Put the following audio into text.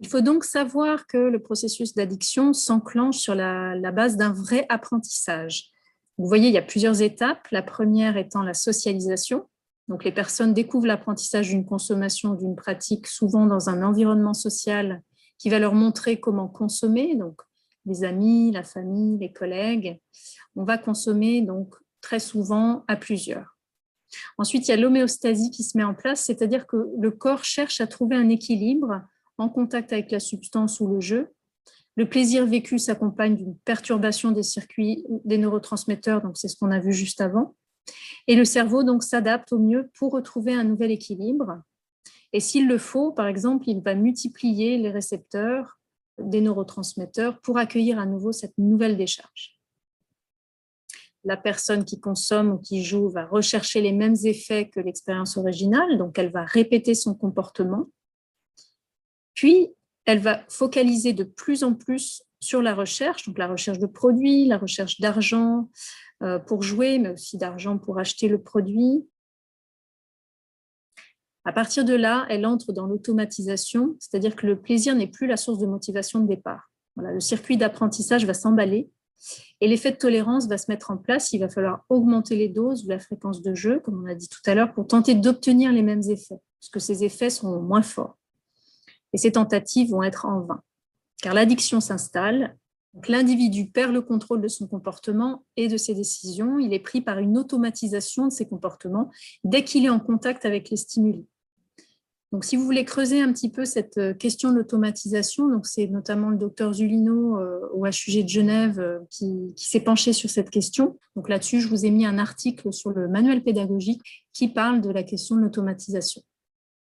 Il faut donc savoir que le processus d'addiction s'enclenche sur la base d'un vrai apprentissage. Vous voyez, il y a plusieurs étapes. La première étant la socialisation. Donc, les personnes découvrent l'apprentissage d'une consommation, d'une pratique, souvent dans un environnement social qui va leur montrer comment consommer. Donc, les amis, la famille, les collègues. On va consommer donc très souvent à plusieurs. Ensuite, il y a l'homéostasie qui se met en place, c'est-à-dire que le corps cherche à trouver un équilibre en contact avec la substance ou le jeu. Le plaisir vécu s'accompagne d'une perturbation des circuits des neurotransmetteurs, donc c'est ce qu'on a vu juste avant. Et le cerveau donc s'adapte au mieux pour retrouver un nouvel équilibre. Et s'il le faut, par exemple, il va multiplier les récepteurs des neurotransmetteurs pour accueillir à nouveau cette nouvelle décharge. La personne qui consomme ou qui joue va rechercher les mêmes effets que l'expérience originale, donc elle va répéter son comportement. Puis, elle va focaliser de plus en plus sur la recherche, donc la recherche de produits, la recherche d'argent pour jouer, mais aussi d'argent pour acheter le produit. À partir de là, elle entre dans l'automatisation, c'est-à-dire que le plaisir n'est plus la source de motivation de départ. Voilà, le circuit d'apprentissage va s'emballer et l'effet de tolérance va se mettre en place. Il va falloir augmenter les doses ou la fréquence de jeu, comme on a dit tout à l'heure, pour tenter d'obtenir les mêmes effets, parce que ces effets sont moins forts. Et ces tentatives vont être en vain, car l'addiction s'installe. L'individu perd le contrôle de son comportement et de ses décisions. Il est pris par une automatisation de ses comportements dès qu'il est en contact avec les stimuli. Donc, si vous voulez creuser un petit peu cette question de l'automatisation, donc c'est notamment le docteur Zulino au HUG de Genève qui s'est penché sur cette question. Donc là-dessus, je vous ai mis un article sur le manuel pédagogique qui parle de la question de l'automatisation.